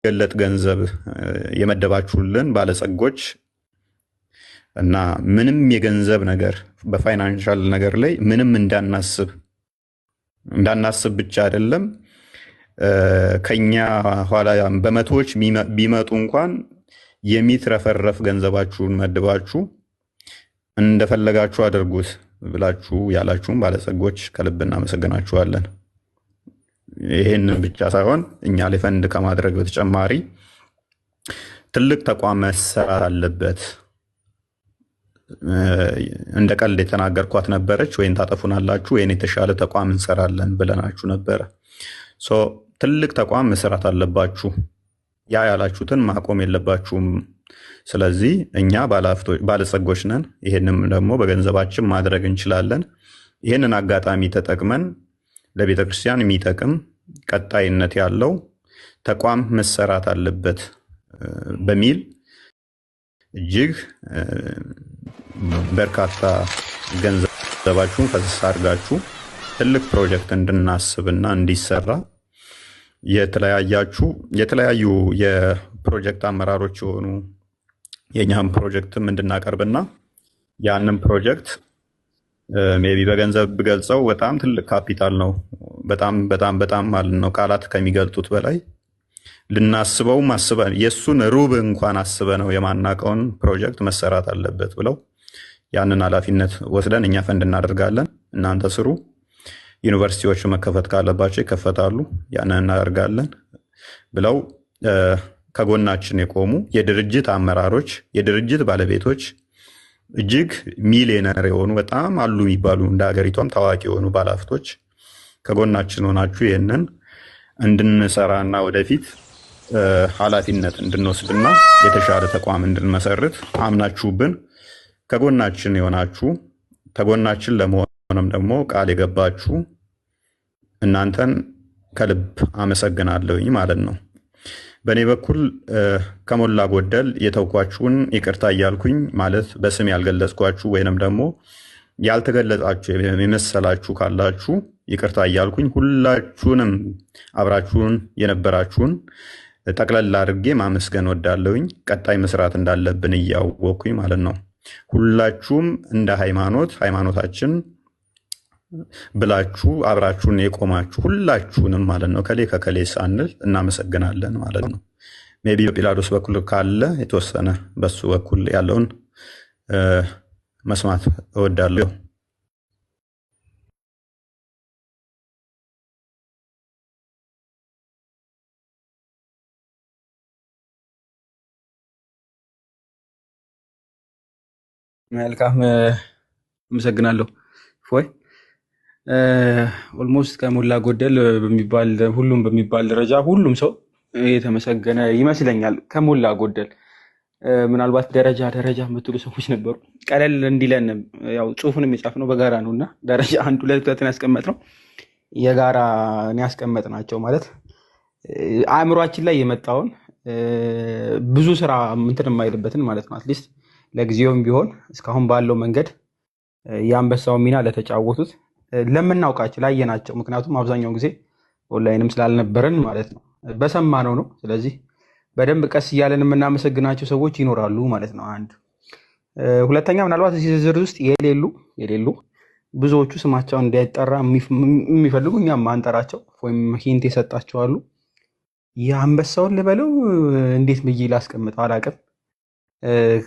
የማይገለጥ ገንዘብ የመደባችሁልን ባለጸጎች እና ምንም የገንዘብ ነገር በፋይናንሻል ነገር ላይ ምንም እንዳናስብ ብቻ አይደለም ከኛ ኋላ በመቶዎች ቢመጡ እንኳን የሚትረፈረፍ ገንዘባችሁን መድባችሁ እንደፈለጋችሁ አድርጉት ብላችሁ ያላችሁን ባለጸጎች ከልብ እናመሰግናችኋለን። ይሄንን ብቻ ሳይሆን እኛ ላይ ፈንድ ከማድረግ በተጨማሪ ትልቅ ተቋም መሰራት አለበት። እንደ ቀልድ የተናገርኳት ነበረች፣ ወይን ታጠፉናላችሁ ወይን የተሻለ ተቋም እንሰራለን ብለናችሁ ነበረ። ትልቅ ተቋም መስራት አለባችሁ። ያ ያላችሁትን ማቆም የለባችሁም። ስለዚህ እኛ ባለጸጎች ነን። ይሄንም ደግሞ በገንዘባችን ማድረግ እንችላለን። ይሄንን አጋጣሚ ተጠቅመን ለቤተ ክርስቲያን የሚጠቅም ቀጣይነት ያለው ተቋም መሰራት አለበት በሚል እጅግ በርካታ ገንዘባችሁን ፈሰስ አድርጋችሁ ትልቅ ፕሮጀክት እንድናስብና እንዲሰራ የተለያዩ የፕሮጀክት አመራሮች የሆኑ የኛም ፕሮጀክትም እንድናቀርብና ያንን ፕሮጀክት ሜቢ በገንዘብ ብገልጸው በጣም ትልቅ ካፒታል ነው። በጣም በጣም በጣም ማለት ነው ቃላት ከሚገልጡት በላይ ልናስበውም አስበን የሱን ሩብ እንኳን አስበ ነው የማናቀውን ፕሮጀክት መሰራት አለበት ብለው ያንን ኃላፊነት ወስደን እኛ ፈንድ እናደርጋለን፣ እናንተ ስሩ። ዩኒቨርሲቲዎች መከፈት ካለባቸው ይከፈታሉ፣ ያንን እናደርጋለን ብለው ከጎናችን የቆሙ የድርጅት አመራሮች፣ የድርጅት ባለቤቶች እጅግ ሚሊዮነር የሆኑ በጣም አሉ የሚባሉ እንደ ሀገሪቷም ታዋቂ የሆኑ ባለሀብቶች ከጎናችን ሆናችሁ ይህንን እንድንሰራና ወደፊት ኃላፊነት እንድንወስድና የተሻለ ተቋም እንድንመሰርት አምናችሁብን ከጎናችን የሆናችሁ ከጎናችን ለመሆንም ደግሞ ቃል የገባችሁ እናንተን ከልብ አመሰግናለሁኝ ማለት ነው። በእኔ በኩል ከሞላ ጎደል የተውኳችሁን ይቅርታ እያልኩኝ ማለት በስም ያልገለጽኳችሁ ወይንም ደግሞ ያልተገለጻችሁ የመሰላችሁ ካላችሁ ይቅርታ እያልኩኝ ሁላችሁንም አብራችሁን የነበራችሁን ጠቅለል አድርጌ ማመስገን ወዳለሁኝ። ቀጣይ መስራት እንዳለብን እያወቅኩኝ ማለት ነው። ሁላችሁም እንደ ሃይማኖታችን ብላችሁ አብራችሁን የቆማችሁ ሁላችሁንም ማለት ነው ከሌ ከከሌ ሳንል እናመሰግናለን ማለት ነው። ሜይ ቢ በጲላጦስ በኩል ካለ የተወሰነ በሱ በኩል ያለውን መስማት እወዳለሁ። መልካም አመሰግናለሁ። ፎይ ኦልሞስት ከሞላ ጎደል ሁሉም በሚባል ደረጃ ሁሉም ሰው የተመሰገነ ይመስለኛል። ከሞላ ጎደል ምናልባት ደረጃ የምትሉ ሰዎች ነበሩ። ቀለል እንዲለን ያው ጽሁፉንም የጻፍነው በጋራ ነው እና ደረጃ 1 2 3 ያስቀመጥነው የጋራ ያስቀመጥናቸው ማለት አእምሯችን ላይ የመጣውን ብዙ ስራ እንትን የማይልበትን ማለት ነው። አትሊስት ለጊዜውም ቢሆን እስካሁን ባለው መንገድ የአንበሳው ሚና ለተጫወቱት ለምናውቃቸው ላየናቸው፣ ምክንያቱም አብዛኛውን ጊዜ ኦንላይንም ስላልነበረን ማለት ነው በሰማነው ነው። ስለዚህ በደንብ ቀስ እያለን የምናመሰግናቸው ሰዎች ይኖራሉ ማለት ነው። አንድ ሁለተኛ፣ ምናልባት እዚህ ዝርዝር ውስጥ የሌሉ ብዙዎቹ ስማቸውን እንዳይጠራ የሚፈልጉ እኛም ማንጠራቸው ወይም ሂንት የሰጣቸው አሉ። የአንበሳውን ልበለው እንዴት ብዬ ላስቀምጠው አላውቅም።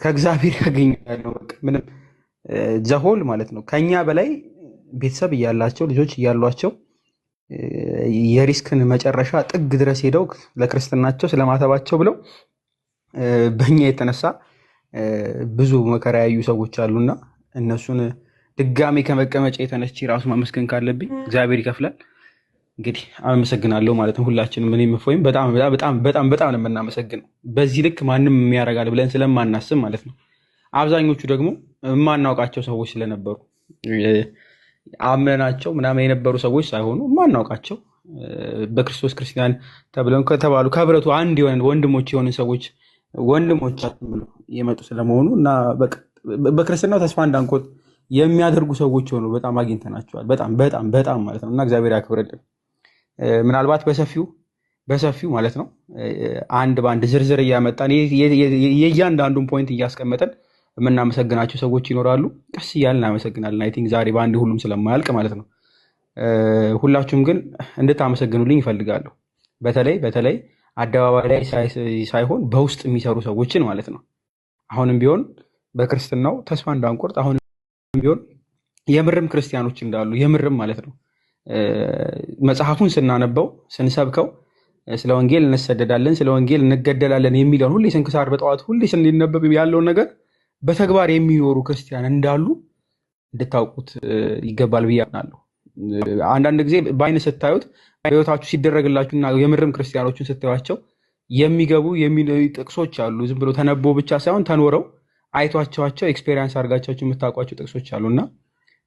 ከእግዚአብሔር ያገኛለሁ ምንም ዘሆል ማለት ነው። ከኛ በላይ ቤተሰብ እያላቸው ልጆች እያሏቸው የሪስክን መጨረሻ ጥግ ድረስ ሄደው ለክርስትናቸው ስለማተባቸው ብለው በእኛ የተነሳ ብዙ መከራ ያዩ ሰዎች አሉና እነሱን ድጋሜ ከመቀመጫ የተነስቼ ራሱ ማመስገን ካለብኝ እግዚአብሔር ይከፍላል። እንግዲህ አመሰግናለሁ ማለት ነው። ሁላችንም እኔም እፎይም በጣም በጣም በጣም በጣም ነው የምናመሰግነው። በዚህ ልክ ማንም የሚያደርጋል ብለን ስለማናስብ ማለት ነው። አብዛኞቹ ደግሞ የማናውቃቸው ሰዎች ስለነበሩ አምነናቸው ምናምን የነበሩ ሰዎች ሳይሆኑ የማናውቃቸው በክርስቶስ ክርስቲያን ተብለው ከተባሉ ከህብረቱ አንድ የሆነ ወንድሞች የሆኑ ሰዎች ወንድሞቻችን ብለው የመጡ ስለመሆኑ እና በክርስትናው ተስፋ እንዳንቆርጥ የሚያደርጉ ሰዎች ሆኑ በጣም አግኝተናቸዋል። በጣም በጣም በጣም ማለት ነው እና እግዚአብሔር ያክብርልን። ምናልባት በሰፊው በሰፊው ማለት ነው። አንድ በአንድ ዝርዝር እያመጣን የእያንዳንዱን ፖይንት እያስቀመጠን የምናመሰግናቸው ሰዎች ይኖራሉ። ቀስ እያልን እናመሰግናለን። አይ ቲንክ ዛሬ በአንድ ሁሉም ስለማያልቅ ማለት ነው። ሁላችሁም ግን እንድታመሰግኑልኝ ይፈልጋለሁ። በተለይ አደባባይ ላይ ሳይሆን በውስጥ የሚሰሩ ሰዎችን ማለት ነው። አሁንም ቢሆን በክርስትናው ተስፋ እንዳንቆርጥ፣ አሁንም ቢሆን የምርም ክርስቲያኖች እንዳሉ የምርም ማለት ነው መጽሐፉን ስናነበው ስንሰብከው ስለ ወንጌል እንሰደዳለን፣ ስለ ወንጌል እንገደላለን የሚለውን ሁሌ ስንክሳር በጠዋት ሁሌ ስንነበብ ያለውን ነገር በተግባር የሚኖሩ ክርስቲያን እንዳሉ እንድታውቁት ይገባል ብዬ አምናለሁ። አንዳንድ ጊዜ በአይን ስታዩት በሕይወታችሁ ሲደረግላችሁና የምርም ክርስቲያኖችን ስታዩቸው የሚገቡ ጥቅሶች አሉ። ዝም ብሎ ተነቦ ብቻ ሳይሆን ተኖረው አይቷቸዋቸው ኤክስፔሪንስ አድርጋቸው የምታውቋቸው ጥቅሶች አሉና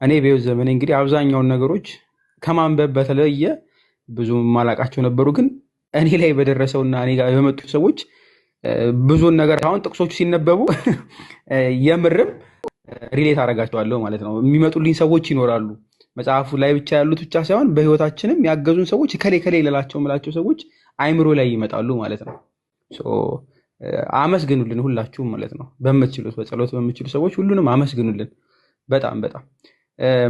እኔ በሕይወት ዘመኔ እንግዲህ አብዛኛውን ነገሮች ከማንበብ በተለየ ብዙ ማላቃቸው ነበሩ። ግን እኔ ላይ በደረሰውና እኔ ጋር የመጡ ሰዎች ብዙን ነገር አሁን ጥቅሶቹ ሲነበቡ የምርም ሪሌት አደርጋቸዋለሁ ማለት ነው። የሚመጡልኝ ሰዎች ይኖራሉ። መጽሐፉ ላይ ብቻ ያሉት ብቻ ሳይሆን በህይወታችንም ያገዙን ሰዎች ከሌ ሌላቸው ምላቸው ሰዎች አይምሮ ላይ ይመጣሉ ማለት ነው። አመስግኑልን ሁላችሁም ማለት ነው። በምትችሉት በጸሎት በምትችሉ ሰዎች ሁሉንም አመስግኑልን። በጣም በጣም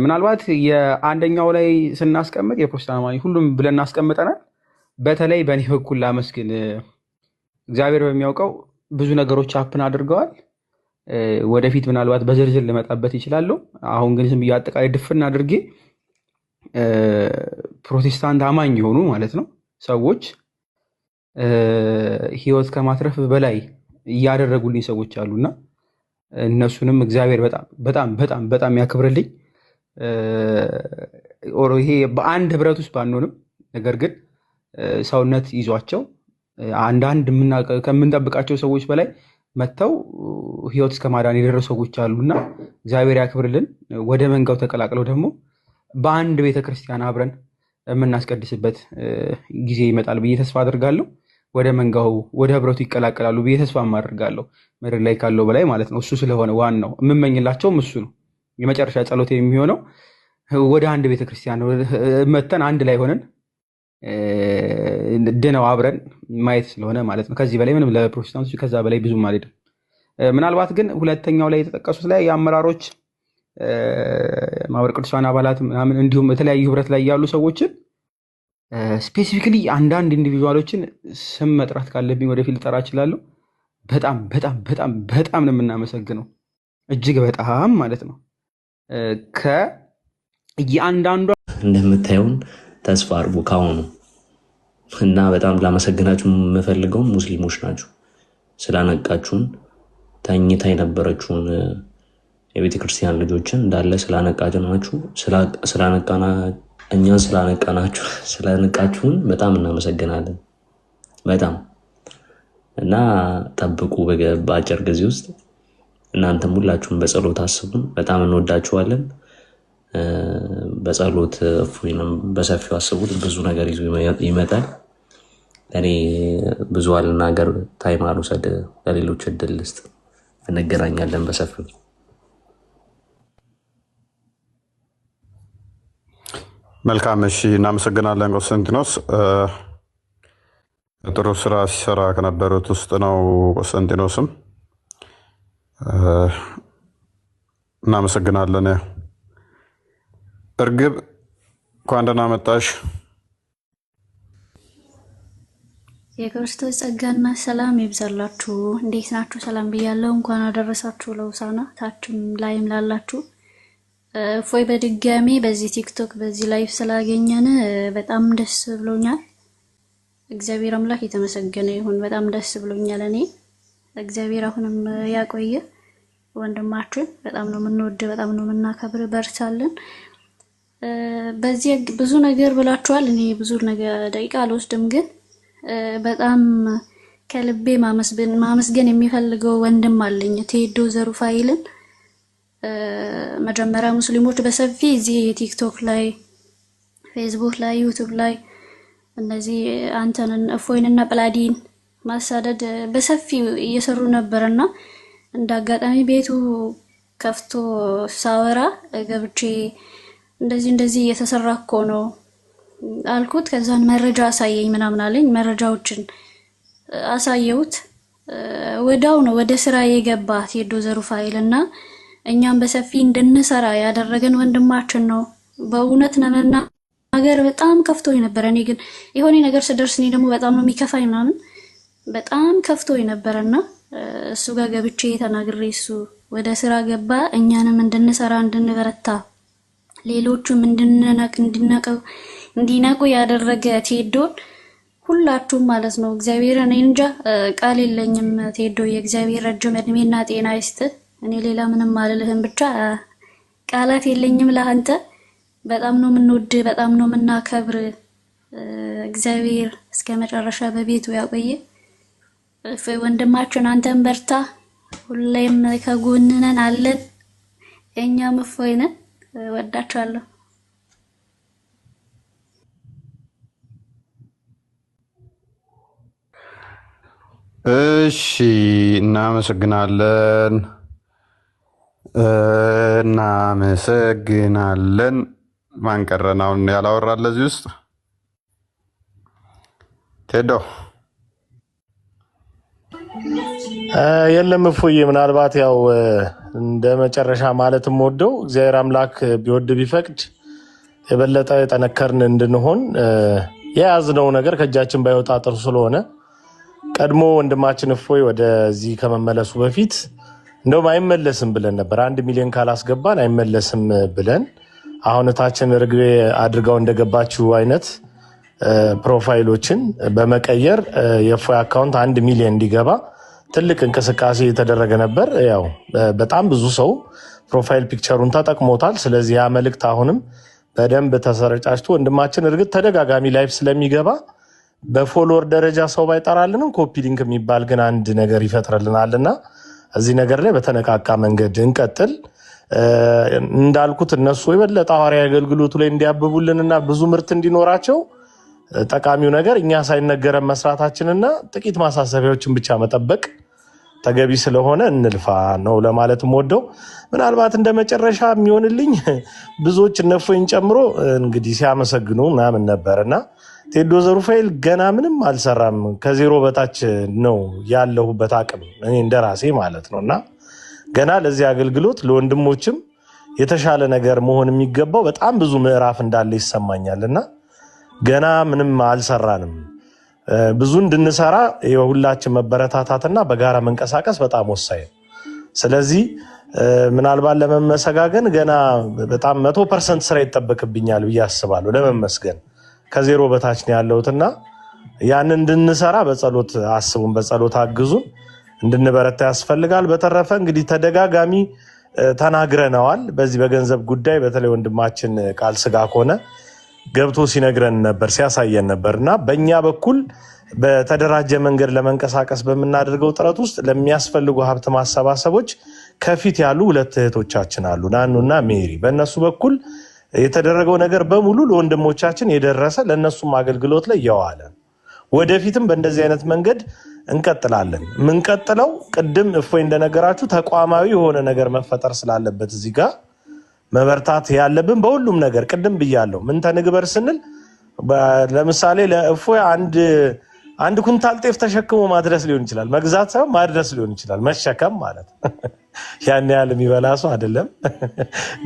ምናልባት የአንደኛው ላይ ስናስቀምጥ የፕሮቴስታንት አማኝ ሁሉም ብለን እናስቀምጠናል። በተለይ በእኔ በኩል ላመስግን። እግዚአብሔር በሚያውቀው ብዙ ነገሮች አፕን አድርገዋል። ወደፊት ምናልባት በዝርዝር ልመጣበት ይችላሉ። አሁን ግን ዝም ብዬ አጠቃላይ ድፍን አድርጌ ፕሮቴስታንት አማኝ የሆኑ ማለት ነው ሰዎች ህይወት ከማትረፍ በላይ እያደረጉልኝ ሰዎች አሉና እነሱንም እግዚአብሔር በጣም በጣም በጣም በጣም ያክብርልኝ። ይሄ በአንድ ህብረት ውስጥ ባንሆንም ነገር ግን ሰውነት ይዟቸው አንዳንድ ከምንጠብቃቸው ሰዎች በላይ መጥተው ህይወት እስከ ማዳን የደረሱ ሰዎች አሉና እግዚአብሔር ያክብርልን። ወደ መንጋው ተቀላቅለው ደግሞ በአንድ ቤተክርስቲያን አብረን የምናስቀድስበት ጊዜ ይመጣል ብዬ ተስፋ አድርጋለሁ። ወደ መንጋው ወደ ህብረቱ ይቀላቀላሉ ብዬ ተስፋ አድርጋለሁ። ምድር ላይ ካለው በላይ ማለት ነው። እሱ ስለሆነ ዋናው የምመኝላቸውም እሱ ነው። የመጨረሻ ጸሎት የሚሆነው ወደ አንድ ቤተክርስቲያን መተን አንድ ላይ ሆነን ድነው አብረን ማየት ስለሆነ ማለት ነው። ከዚህ በላይ ምንም ለፕሮቴስታንቶች ከዛ በላይ ብዙም አልሄድም። ምናልባት ግን ሁለተኛው ላይ የተጠቀሱት ላይ የአመራሮች ማህበረ ቅዱሳን አባላት ምናምን እንዲሁም የተለያዩ ህብረት ላይ ያሉ ሰዎችን ስፔሲፊክሊ አንዳንድ ኢንዲቪዥዋሎችን ስም መጥራት ካለብኝ ወደፊት ልጠራ እችላለሁ። በጣም በጣም በጣም በጣም ነው የምናመሰግነው፣ እጅግ በጣም ማለት ነው። ከየአንዳንዷ እንደምታዩን ተስፋ አድርጉ ካሁኑ እና በጣም ላመሰግናችሁ የምፈልገው ሙስሊሞች ናችሁ። ስላነቃችሁን ተኝታ የነበረችውን የቤተ ክርስቲያን ልጆችን እንዳለ እኛን ስላነቃችሁን በጣም እናመሰግናለን። በጣም እና ጠብቁ በአጭር ጊዜ ውስጥ እናንተም ሁላችሁም በጸሎት አስቡን። በጣም እንወዳችኋለን። በጸሎት እፎይንም በሰፊው አስቡት። ብዙ ነገር ይዞ ይመጣል። እኔ ብዙ አልናገር፣ ታይም አልውሰድ፣ ለሌሎች እድል ልስጥ። እንገናኛለን በሰፊው። መልካም እሺ፣ እናመሰግናለን ቆስጠንጢኖስ። ጥሩ ስራ ሲሰራ ከነበሩት ውስጥ ነው ቆስጠንጢኖስም። እናመሰግናለን። እርግብ እንኳን ደህና መጣሽ። የክርስቶስ ጸጋና ሰላም ይብዛላችሁ። እንዴት ናችሁ? ሰላም ብያለሁ። እንኳን አደረሳችሁ ለሆሳዕና። ታችም ላይም ላላችሁ እፎይ በድጋሚ በዚህ ቲክቶክ በዚህ ላይፍ ስላገኘን በጣም ደስ ብሎኛል። እግዚአብሔር አምላክ የተመሰገነ ይሁን። በጣም ደስ ብሎኛል። እኔ እግዚአብሔር አሁንም ያቆየ ወንድማችን። በጣም ነው የምንወድ፣ በጣም ነው የምናከብር። በርታለን። በዚህ ብዙ ነገር ብላችኋል። እኔ ብዙ ነገር ደቂቃ አልወስድም፣ ግን በጣም ከልቤ ማመስገን የሚፈልገው ወንድም አለኝ፣ ቴዶ ዘሩፋይልን። መጀመሪያ ሙስሊሞች በሰፊ እዚህ ቲክቶክ ላይ፣ ፌስቡክ ላይ፣ ዩቲዩብ ላይ እነዚህ አንተንን እፎይንና ጵላዲን ማሳደድ በሰፊ እየሰሩ ነበርና እንደ አጋጣሚ ቤቱ ከፍቶ ሳወራ ገብቼ እንደዚህ እየተሰራ እኮ ነው አልኩት። ከዛን መረጃ አሳየኝ ምናምን አለኝ። መረጃዎችን አሳየሁት። ወዳው ነው ወደ ስራ የገባ ቴዶ ዘሩፋኤል እና እኛም በሰፊ እንድንሰራ ያደረገን ወንድማችን ነው። በእውነት ነገር በጣም ከፍቶኝ ነበር። እኔ ግን የሆነ ነገር ስደርስ እኔ ደግሞ በጣም ነው የሚከፋኝ ምናምን በጣም ከፍቶኝ ነበርና እሱ ጋር ገብቼ ተናግሬ እሱ ወደ ስራ ገባ። እኛንም እንድንሰራ እንድንበረታ ሌሎቹም እንዲነቁ ያደረገ ቴዶን ሁላችሁም ማለት ነው እግዚአብሔር እኔ እንጃ ቃል የለኝም። ቴዶ የእግዚአብሔር ረጅም እድሜና ጤና ይስጥ። እኔ ሌላ ምንም አልልህም፣ ብቻ ቃላት የለኝም ለአንተ። በጣም ነው የምንወድ፣ በጣም ነው የምናከብር። እግዚአብሔር እስከ መጨረሻ በቤቱ ያቆየ። ወንድማችን አንተን በርታ፣ ሁሌም ከጎንነን አለን። እኛም እፎይ ነን። ወዳችኋለሁ። እሺ እናመሰግናለን። ማን ቀረን አሁን ያላወራል እዚህ ውስጥ? ቴዶ የለም እፎዬ፣ ምናልባት ያው እንደ መጨረሻ ማለትም ወደው እግዚአብሔር አምላክ ቢወድ ቢፈቅድ የበለጠ የጠነከርን እንድንሆን የያዝነው ነገር ከእጃችን ባይወጣ ጥሩ ስለሆነ ቀድሞ ወንድማችን እፎይ ወደዚህ ከመመለሱ በፊት እንደውም አይመለስም ብለን ነበር። 1 ሚሊዮን ካላስገባን አይመለስም ብለን አሁን እታችን ርግቤ አድርጋው እንደገባችው አይነት ፕሮፋይሎችን በመቀየር የእፎይ አካውንት 1 ሚሊዮን እንዲገባ ትልቅ እንቅስቃሴ የተደረገ ነበር። ያው በጣም ብዙ ሰው ፕሮፋይል ፒክቸሩን ተጠቅሞታል። ስለዚህ ያ መልእክት አሁንም በደንብ ተሰረጫጭቶ ወንድማችን እርግጥ ተደጋጋሚ ላይፍ ስለሚገባ በፎሎወር ደረጃ ሰው ባይጠራልንም ኮፒ ሊንክ የሚባል ግን አንድ ነገር ይፈጥርልናልና እዚህ ነገር ላይ በተነቃቃ መንገድ እንቀጥል። እንዳልኩት እነሱ የበለጠ ሐዋርያዊ አገልግሎቱ ላይ እንዲያብቡልንና ብዙ ምርት እንዲኖራቸው ጠቃሚው ነገር እኛ ሳይነገረን መስራታችንና ጥቂት ማሳሰቢያዎችን ብቻ መጠበቅ ተገቢ ስለሆነ እንልፋ ነው ለማለትም ወደው ምናልባት እንደመጨረሻ የሚሆንልኝ ብዙዎች እነፎይን ጨምሮ እንግዲህ ሲያመሰግኑ ምናምን ነበርና ቴዶ ዘሩፋኤል ገና ምንም አልሰራም፣ ከዜሮ በታች ነው ያለሁበት አቅም እኔ እንደራሴ ማለት ነውና ገና ለዚህ አገልግሎት ለወንድሞችም የተሻለ ነገር መሆን የሚገባው በጣም ብዙ ምዕራፍ እንዳለ ይሰማኛልና ገና ምንም አልሰራንም። ብዙ እንድንሰራ የሁላችን መበረታታትና በጋራ መንቀሳቀስ በጣም ወሳኝ ነው። ስለዚህ ምናልባት ለመመሰጋገን ገና በጣም 100% ስራ ይጠበቅብኛል ብዬ አስባለሁ። ለመመስገን ከዜሮ በታች ነው ያለሁትና ያን እንድንሰራ በጸሎት አስቡን፣ በጸሎት አግዙን፣ እንድንበረታ ያስፈልጋል። በተረፈ እንግዲህ ተደጋጋሚ ተናግረናል። በዚህ በገንዘብ ጉዳይ በተለይ ወንድማችን ቃል ስጋ ከሆነ ገብቶ ሲነግረን ነበር፣ ሲያሳየን ነበርና በእኛ በኩል በተደራጀ መንገድ ለመንቀሳቀስ በምናደርገው ጥረት ውስጥ ለሚያስፈልጉ ሀብት ማሰባሰቦች ከፊት ያሉ 2 እህቶቻችን አሉ፣ ናኑና ሜሪ። በእነሱ በኩል የተደረገው ነገር በሙሉ ለወንድሞቻችን የደረሰ ለእነሱም አገልግሎት ላይ የዋለ ወደፊትም በእንደዚህ አይነት መንገድ እንቀጥላለን። ምንቀጥለው ቅድም እፎይ እንደነገራችሁ ተቋማዊ የሆነ ነገር መፈጠር ስላለበት እዚህ ጋር መበርታት ያለብን በሁሉም ነገር ቅድም ብያለሁ። ምን ተንግበር ስንል ለምሳሌ ለእፎይ አንድ ኩንታል ጤፍ ተሸክሞ ማድረስ ሊሆን ይችላል፣ መግዛት ሳይሆን ማድረስ ሊሆን ይችላል። መሸከም ማለት ያን ያህል የሚበላ ሰው አይደለም፣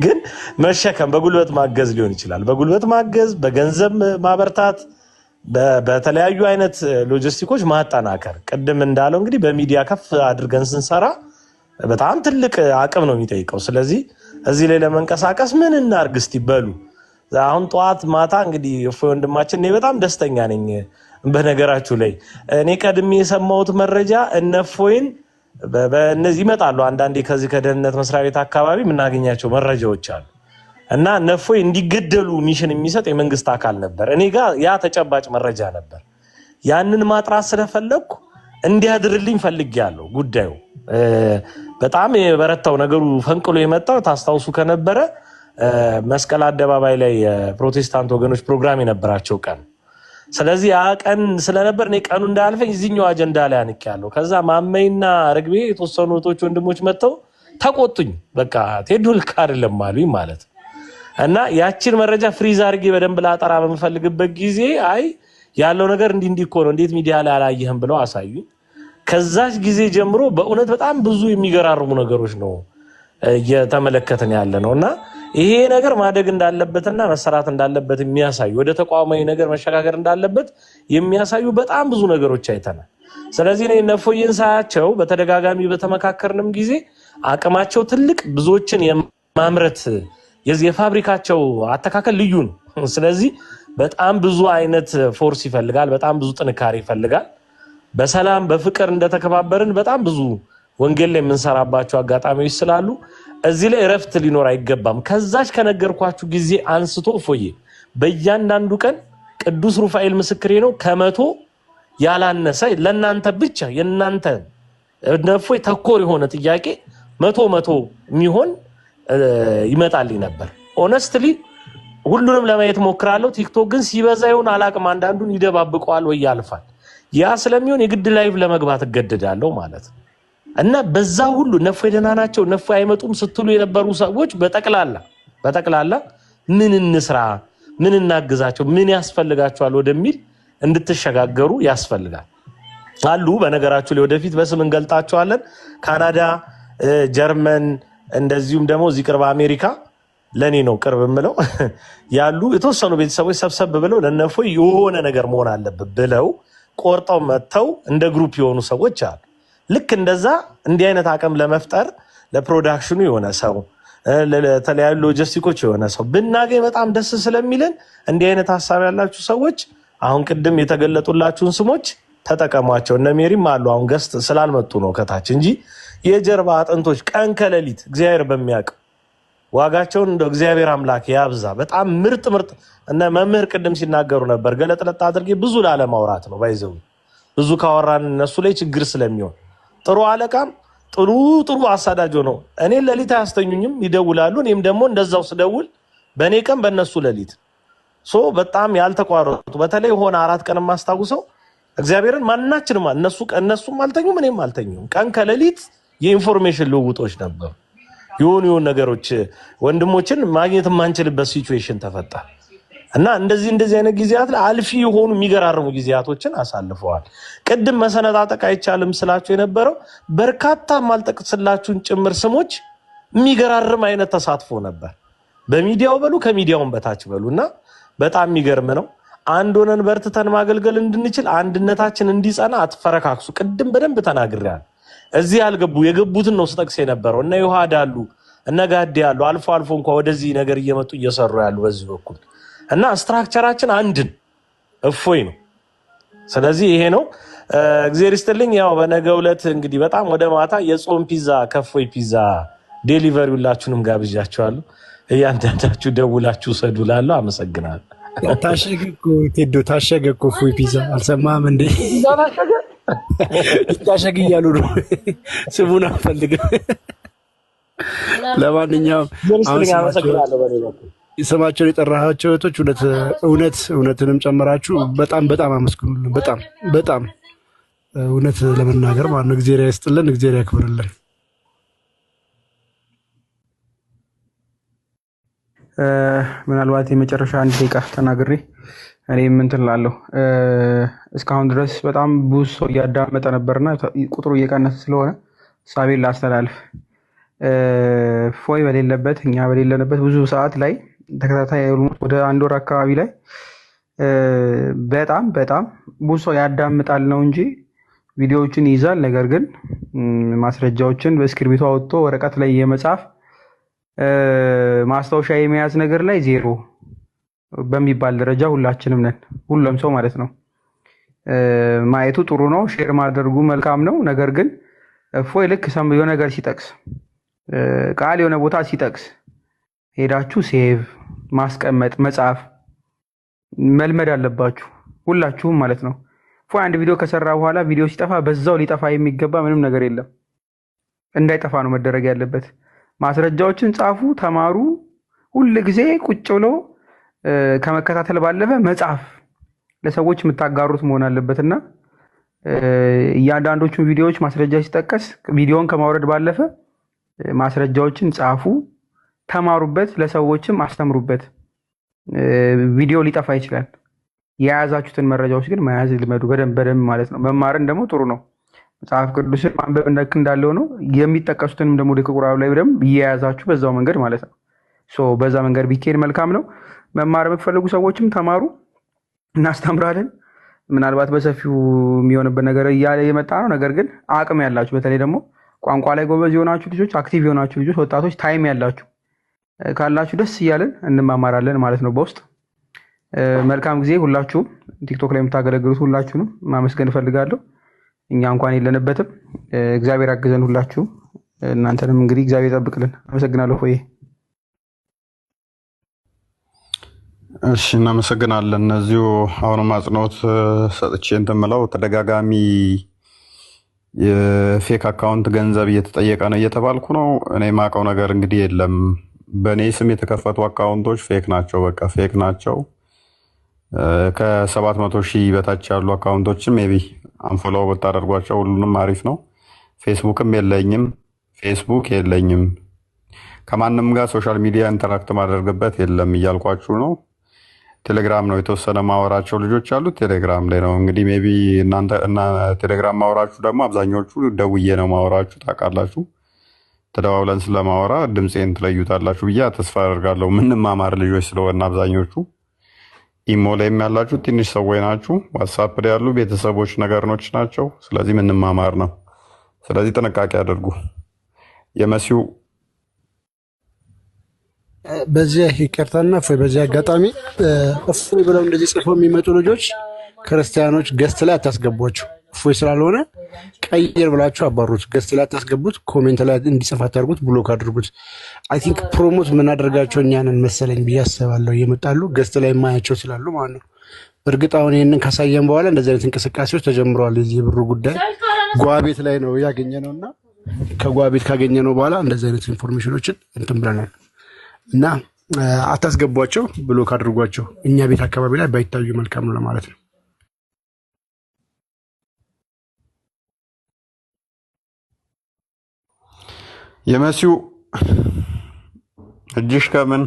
ግን መሸከም በጉልበት ማገዝ ሊሆን ይችላል። በጉልበት ማገዝ፣ በገንዘብ ማበርታት፣ በተለያዩ አይነት ሎጂስቲኮች ማጠናከር። ቅድም እንዳለው እንግዲህ በሚዲያ ከፍ አድርገን ስንሰራ በጣም ትልቅ አቅም ነው የሚጠይቀው። ስለዚህ እዚህ ላይ ለመንቀሳቀስ ምን እናርግ እስቲ በሉ። አሁን ጠዋት ማታ እንግዲህ እፎይ ወንድማችን እኔ በጣም ደስተኛ ነኝ። በነገራችሁ ላይ እኔ ቀድሜ የሰማሁት መረጃ እነፎይን በእነዚህ ይመጣሉ አንዳንዴ ከዚህ ከደህንነት መስሪያ ቤት አካባቢ የምናገኛቸው መረጃዎች አሉ እና እነፎይ እንዲገደሉ ሚሽን የሚሰጥ የመንግስት አካል ነበር። እኔ ጋር ያ ተጨባጭ መረጃ ነበር። ያንን ማጥራት ስለፈለኩ እንዲያድርልኝ ፈልጌያለሁ። ጉዳዩ በጣም የበረታው ነገሩ ፈንቅሎ የመጣው ታስታውሱ ከነበረ መስቀል አደባባይ ላይ ፕሮቴስታንት ወገኖች ፕሮግራም የነበራቸው ቀን። ስለዚህ ያ ቀን ስለነበር እኔ ቀኑ እንዳያልፈኝ እዚህኛው አጀንዳ ላይ አንቄያለሁ። ከዛ ማመይና ርግቤ የተወሰኑ እህቶች ወንድሞች መጥተው ተቆጡኝ። በቃ ቴዶ ልክ አይደለም አሉኝ ማለት እና ያችን መረጃ ፍሪዝ አድርጌ በደንብ ላጠራ በምፈልግበት ጊዜ አይ ያለው ነገር እንዲህ እኮ ነው እንዴት ሚዲያ ላይ አላየህም ብለው አሳዩኝ። ከዛች ጊዜ ጀምሮ በእውነት በጣም ብዙ የሚገራርሙ ነገሮች ነው እየተመለከትን ያለ ነውና ይሄ ነገር ማደግ እንዳለበትና መሰራት እንዳለበት የሚያሳዩ ወደ ተቋማዊ ነገር መሸጋገር እንዳለበት የሚያሳዩ በጣም ብዙ ነገሮች አይተናል። ስለዚህ እኔ ነፎይን ሳያቸው በተደጋጋሚ በተመካከርንም ጊዜ አቅማቸው ትልቅ ብዙዎችን የማምረት የፋብሪካቸው አተካከል ልዩ ነው። ስለዚህ በጣም ብዙ አይነት ፎርስ ይፈልጋል፣ በጣም ብዙ ጥንካሬ ይፈልጋል። በሰላም በፍቅር እንደተከባበርን በጣም ብዙ ወንጌል ላይ የምንሰራባቸው አጋጣሚዎች ስላሉ እዚህ ላይ እረፍት ሊኖር አይገባም። ከዛች ከነገርኳችሁ ጊዜ አንስቶ ፎዬ በእያንዳንዱ ቀን ቅዱስ ሩፋኤል ምስክሬ ነው ከመቶ ያላነሰ ለናንተ ብቻ የናንተ ነፎይ ተኮር የሆነ ጥያቄ መቶ የሚሆን ይመጣልኝ ነበር። ኦነስትሊ ሁሉንም ለማየት ሞክራለሁ። ቲክቶክ ግን ሲበዛ ይሁን አላቅም አንዳንዱን ይደባብቀዋል ወይ ያልፋል። ያ ስለሚሆን የግድ ላይቭ ለመግባት እገደዳለሁ ማለት ነው። እና በዛ ሁሉ ነፎይ ደህና ናቸው ነፎይ አይመጡም ስትሉ የነበሩ ሰዎች በጠቅላላ ምን እንስራ፣ ምን እናግዛቸው፣ ምን ያስፈልጋቸዋል ወደሚል እንድትሸጋገሩ ያስፈልጋል አሉ። በነገራችሁ ላይ ወደፊት በስም እንገልጣቸዋለን። ካናዳ፣ ጀርመን እንደዚሁም ደግሞ እዚህ ቅርብ አሜሪካ ለኔ ነው ቅርብ የምለው ያሉ የተወሰኑ ቤተሰቦች ሰብሰብ ብለው ለነፎይ የሆነ ነገር መሆን አለበት ብለው ቆርጠው መተው እንደ ግሩፕ የሆኑ ሰዎች አሉ። ልክ እንደዛ እንዲህ አይነት አቅም ለመፍጠር ለፕሮዳክሽኑ የሆነ ሰው ለተለያዩ ሎጂስቲኮች የሆነ ሰው ብናገኝ በጣም ደስ ስለሚልን እንዲህ አይነት ሐሳብ ያላችሁ ሰዎች አሁን ቅድም የተገለጡላችሁን ስሞች ተጠቀሟቸው። እነ ሜሪም አሉ አሁን ገስት ስላልመጡ ነው ከታች እንጂ የጀርባ አጥንቶች ቀን ከሌሊት እግዚአብሔር በሚያውቅ ዋጋቸውን እንደ እግዚአብሔር አምላክ ያብዛ። በጣም ምርጥ እነ መምህር ቅድም ሲናገሩ ነበር። ገለጥለጥ አድርጌ ብዙ ላለማውራት ነው ባይዘው ብዙ ካወራን እነሱ ላይ ችግር ስለሚሆን ጥሩ አለቃም ጥሩ አሳዳጅ ነው። እኔ ለሊት አያስተኙኝም ይደውላሉ። እኔም ደግሞ እንደዛው ስደውል በእኔ ቀን በእነሱ ለሊት በጣም ያልተቋረጡ በተለይ ሆነ 4 ቀን ማስታውሰው እግዚአብሔርን ማናችንም እነሱም አልተኙም እኔም አልተኙም። ቀን ከሌሊት የኢንፎርሜሽን ልውውጦች ነበሩ። የሆኑ ነገሮች ወንድሞችን ማግኘት የማንችልበት ሲቹዌሽን ተፈጠረ እና እንደዚህ አይነት ጊዜያት ላይ አልፊ የሆኑ የሚገራርሙ ጊዜያቶችን አሳልፈዋል። ቅድም መሰነጣጠቅ አይቻልም ስላችሁ የነበረው በርካታ ማልጠቅስላችሁን ጭምር ስሞች የሚገራርም አይነት ተሳትፎ ነበር። በሚዲያው በሉ ከሚዲያውን በታች በሉና በጣም የሚገርም ነው። አንድ ሆነን በርትተን ማገልገል እንድንችል አንድነታችን እንዲጸና አትፈረካክሱ። ቅድም በደንብ ተናግሬያለሁ። እዚህ ያልገቡ የገቡትን ነው ስጠቅስ የነበረው። እነ ዮሐድ አሉ እነ ጋዴ አሉ አልፎ እንኳን ወደዚህ ነገር እየመጡ እየሰሩ ያሉ በዚህ በኩል እና ስትራክቸራችን አንድን እፎይ ነው። ስለዚህ ይሄ ነው። እግዚአብሔር ይስጥልኝ። ያው በነገው ዕለት እንግዲህ በጣም ወደ ማታ የጾም ፒዛ ከፎይ ፒዛ ዴሊቨሪ ሁላችሁንም ጋብዣችኋለሁ። እያንዳንዳችሁ ደውላችሁ ሰዱላለሁ። አመሰግናለሁ። ታሸገ እኮ እፎይ ፒዛ አልሰማህም እንዴ? ታሸገ እያሉ ነው። ስሙን አልፈልግም። ለማንኛውም ስማቸውን የጠራሃቸው እህቶች እውነትንም ጨምራችሁ በጣም አመስግኑልን። በጣም እውነት ለመናገር ማለት ነው። እግዚአብሔር ያስጥልን፣ እግዚአብሔር ያክብርልን። ምናልባት የመጨረሻ 1 ደቂቃ ተናግሬ እኔ ምን ትላለሁ። እስካሁን ድረስ በጣም ብዙ ሰው እያዳመጠ ነበርና ቁጥሩ እየቀነሰ ስለሆነ ሳቤን ላስተላልፍ። ፎይ በሌለበት እኛ በሌለንበት ብዙ ሰዓት ላይ ተከታታይ ወደ 1 ወር አካባቢ ላይ በጣም ብዙ ሰው ያዳምጣል ነው እንጂ ቪዲዮዎችን ይይዛል። ነገር ግን ማስረጃዎችን በእስክሪብቶ አውጥቶ ወረቀት ላይ የመጻፍ ማስታወሻ የመያዝ ነገር ላይ ዜሮ በሚባል ደረጃ ሁላችንም ነን። ሁሉም ሰው ማለት ነው። ማየቱ ጥሩ ነው፣ ሼር ማድረጉ መልካም ነው። ነገር ግን እፎይ ልክ የሆነ ነገር ሲጠቅስ ቃል የሆነ ቦታ ሲጠቅስ ሄዳችሁ ሴቭ ማስቀመጥ መጻፍ መልመድ አለባችሁ ሁላችሁም ማለት ነው። እፎይ አንድ ቪዲዮ ከሰራ በኋላ ቪዲዮ ሲጠፋ በዛው ሊጠፋ የሚገባ ምንም ነገር የለም። እንዳይጠፋ ነው መደረግ ያለበት። ማስረጃዎችን ጻፉ፣ ተማሩ። ሁል ጊዜ ቁጭ ብሎ ከመከታተል ባለፈ መጻፍ ለሰዎች የምታጋሩት መሆን አለበትና እያንዳንዶቹን ቪዲዮዎች ማስረጃ ሲጠቀስ ቪዲዮን ከማውረድ ባለፈ ማስረጃዎችን ጻፉ፣ ተማሩበት፣ ለሰዎችም አስተምሩበት። ቪዲዮ ሊጠፋ ይችላል። የያዛችሁትን መረጃዎች ግን መያዝ ልመዱ፣ በደንብ ማለት ነው። መማርን ደግሞ ጥሩ ነው። መጽሐፍ ቅዱስን ማንበብ እንደክ እንዳለው ነው። የሚጠቀሱትንም ደግሞ ሊቀ ቁርአኑ ላይ በደንብ እየያዛችሁ በዛው መንገድ ማለት ነው። በዛ መንገድ ቢኬድ መልካም ነው። መማር የምትፈልጉ ሰዎችም ተማሩ፣ እናስተምራለን። ምናልባት በሰፊው የሚሆንበት ነገር እያለ የመጣ ነው። ነገር ግን አቅም ያላችሁ በተለይ ደግሞ ቋንቋ ላይ ጎበዝ የሆናችሁ ልጆች፣ አክቲቭ የሆናችሁ ልጆች፣ ወጣቶች፣ ታይም ያላችሁ ካላችሁ ደስ እያለን እንማማራለን ማለት ነው በውስጥ። መልካም ጊዜ። ሁላችሁም ቲክቶክ ላይ የምታገለግሉት ሁላችሁንም ማመስገን እፈልጋለሁ። እኛ እንኳን የለንበትም፣ እግዚአብሔር ያግዘን ሁላችሁም። እናንተንም እንግዲህ እግዚአብሔር ይጠብቅልን። አመሰግናለሁ። ሆይ እሺ፣ እናመሰግናለን። እነዚሁ አሁንም አጽንኦት ሰጥቼ እንትን የምለው ተደጋጋሚ የፌክ አካውንት ገንዘብ እየተጠየቀ ነው እየተባልኩ ነው። እኔ የማውቀው ነገር እንግዲህ የለም። በእኔ ስም የተከፈቱ አካውንቶች ፌክ ናቸው፣ በቃ ፌክ ናቸው። ከ700,000 በታች ያሉ አካውንቶችም ሜይ ቢ አንፎሎው ብታደርጓቸው ሁሉንም አሪፍ ነው። ፌስቡክም የለኝም፣ ፌስቡክ የለኝም። ከማንም ጋር ሶሻል ሚዲያ ኢንተራክት ማደርግበት የለም እያልኳችሁ ነው። ቴሌግራም ነው የተወሰነ ማወራቸው ልጆች አሉት፣ ቴሌግራም ላይ ነው እንግዲህ ሜይ ቢ እናንተ እና ቴሌግራም ማወራችሁ ደግሞ አብዛኞቹ ደውዬ ነው ማወራችሁ፣ ታውቃላችሁ። ተደዋውለን ስለማወራ ድምፄን ትለዩታላችሁ ብዬ ተስፋ አደርጋለሁ። ምንማማር ልጆች ስለሆነ አብዛኞቹ ኢሞ ላይም ያላችሁ ትንሽ ሰዎች ናችሁ። ዋትሳፕ ላይ ያሉ ቤተሰቦች ነገርኖች ናቸው። ስለዚህ ምንማማር ነው። ስለዚህ ጥንቃቄ አድርጉ። የመሲው በዚያ ይቅርታና በዚህ አጋጣሚ እፎይ ብለው እንደዚህ ጽፈው የሚመጡ ልጆች ክርስቲያኖች ገስት ላይ አታስገቧቸው። እፎይ ስላልሆነ ቀይር ብላችሁ አባሩት። ገስት ላይ አታስገቡት። ኮሜንት ላይ እንዲጽፍ አታርጉት። ብሎክ አድርጉት። አይ ቲንክ ፕሮሞት የምናደርጋቸው እኛንን መሰለኝ ብዬ አስባለሁ። እየመጣሉ ገስት ላይ የማያቸው ስላሉ ማለት ነው። እርግጥ አሁን ይህንን ካሳየን በኋላ እንደዚህ አይነት እንቅስቃሴዎች ተጀምረዋል። የዚህ የብሩ ጉዳይ ጓቤት ላይ ነው ያገኘ ነው እና ከጓቤት ካገኘ ነው በኋላ እንደዚህ አይነት ኢንፎርሜሽኖችን እንትን ብለናል እና አታስገቧቸው፣ ብሎክ አድርጓቸው። እኛ ቤት አካባቢ ላይ ባይታዩ መልካም ነው ለማለት ነው። የመሲው እጅሽ ከምን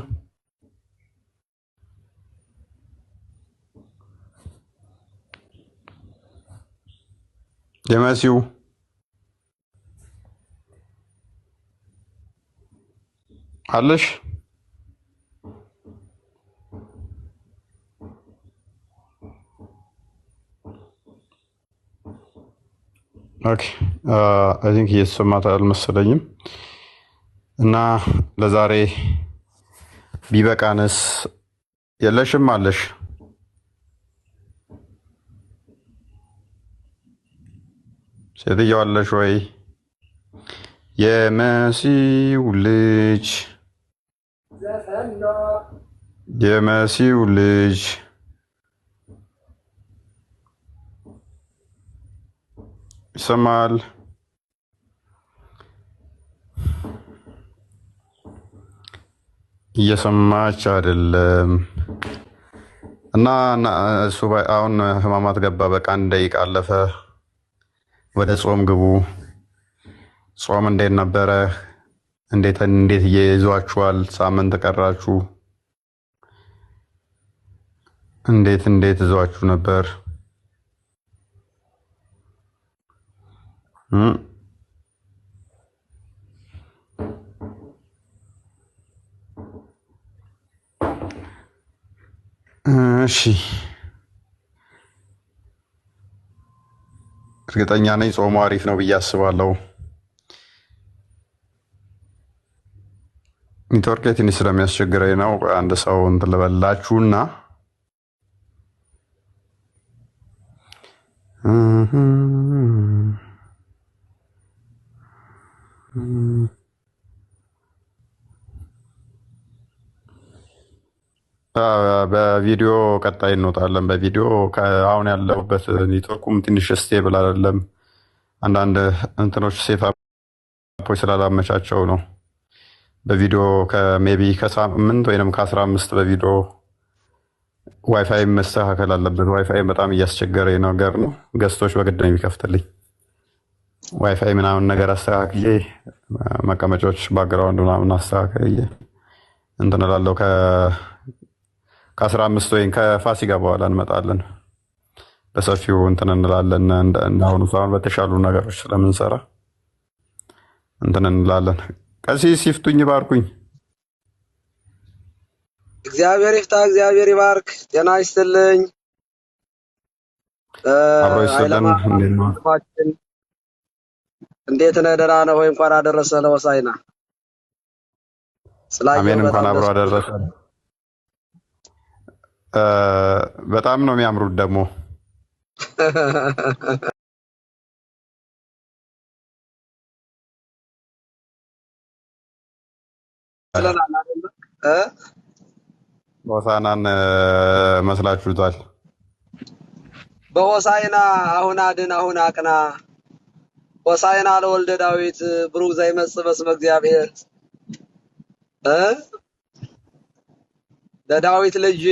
የመሲው አለሽ? ኦኬ አይ ቲንክ እየተሰማት አልመሰለኝም። እና ለዛሬ ቢበቃንስ? የለሽም አለሽ? ሴትየው አለሽ ወይ? የመሲው ልጅ የመሲው ልጅ ይሰማል? እየሰማች አይደለም። እና እሱ አሁን ህማማት ገባ። በቃ 1 ደቂቃ አለፈ። ወደ ጾም ግቡ። ጾም እንዴት ነበረ? እንዴት እየይዟችኋል? ሳምንት ቀራችሁ። እንዴት ይዟችሁ ነበር? እሺ እርግጠኛ ነኝ ጾሙ አሪፍ ነው ብዬ አስባለሁ። ኔትወርክ ትንሽ ስለሚያስቸግረኝ ነው። አንድ ሰው እንትን ልበላችሁና በቪዲዮ ቀጣይ እንወጣለን። በቪዲዮ አሁን ያለሁበት ኔትወርኩም ትንሽ ስቴብል አይደለም። አንዳንድ እንትኖች ሴታፖች ስላላመቻቸው ነው። በቪዲዮ ሜይ ቢ ከ8 ወይም ከ15 በቪዲዮ ዋይፋይ መስተካከል አለበት። ዋይፋይ በጣም እያስቸገረኝ ነገር ነው። ገስቶች በግድ ነው የሚከፍትልኝ። ዋይፋይ ምናምን ነገር አስተካክዬ መቀመጫዎች ባክግራውንድ ምናምን አስተካክዬ እንትን እላለሁ። ከ15 ወይም ከፋሲካ በኋላ እንመጣለን። በሰፊው እንትን እንላለን። እንዳሁኑ ሳይሆን በተሻሉ ነገሮች ስለምንሰራ እንትን እንላለን። ቀሲስ ይፍቱኝ፣ ባርኩኝ። እግዚአብሔር ይፍታ፣ እግዚአብሔር ይባርክ። ጤና ይስጥልኝ። አብሮ ይስጥልን። እንዴት ነው? እንዴት ነህ? ደህና ነህ ወይ? እንኳን አደረሰ ለሆሳዕና። አሜን። እንኳን አብሮ አደረሰ። በጣም ነው የሚያምሩት ደግሞ ሆሳዕናን መስላችሁታል። በሆሳዕና አሁን አድን አሁን አቅና፣ ሆሳዕና ለወልደ ዳዊት ብሩክ ዘይመጽእ በስመ እግዚአብሔር። ለዳዊት ልጅ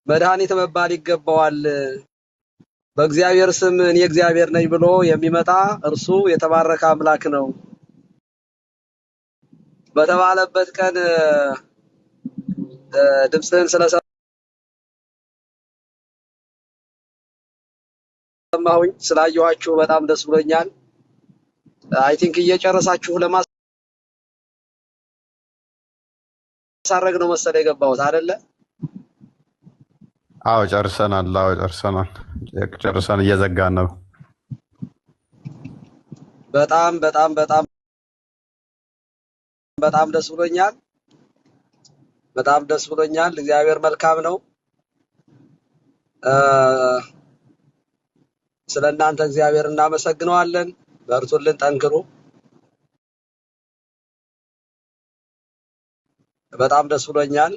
መድኃኒት መባል ይገባዋል። በእግዚአብሔር ስም እኔ እግዚአብሔር ነኝ ብሎ የሚመጣ እርሱ የተባረከ አምላክ ነው በተባለበት ቀን ድምፅህን ስለሰማሁኝ ስላየኋችሁ በጣም ደስ ብሎኛል። አይ ቲንክ እየጨረሳችሁ ለማሳረግ ነው መሰለኝ የገባሁት አይደለ? አዎ ጨርሰናል። ጨርሰን እየዘጋን ነው። በጣም በጣም በጣም በጣም ደስ ብሎኛል። በጣም ደስ ብሎኛል። እግዚአብሔር መልካም ነው። ስለእናንተ እግዚአብሔር እናመሰግነዋለን። በርቱልን፣ ጠንክሩ። በጣም ደስ ብሎኛል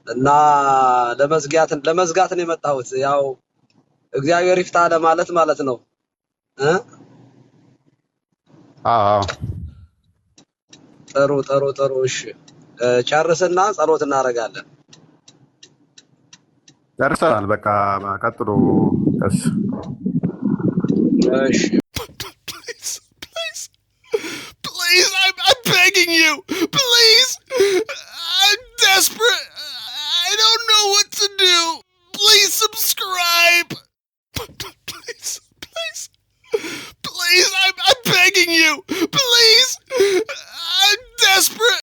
እና ለመዝጋት ነው የመጣሁት። ያው እግዚአብሔር ይፍታ ማለት ነው። አዎ ጥሩ። እሺ ጨርስና ጸሎት እናደርጋለን። ጨርሰናል። በቃ ቀጥሎ። እሺ Please, I'm begging you. Please, I'm desperate. I don't know what to do. Please subscribe. Please, I'm begging you. Please, I'm desperate.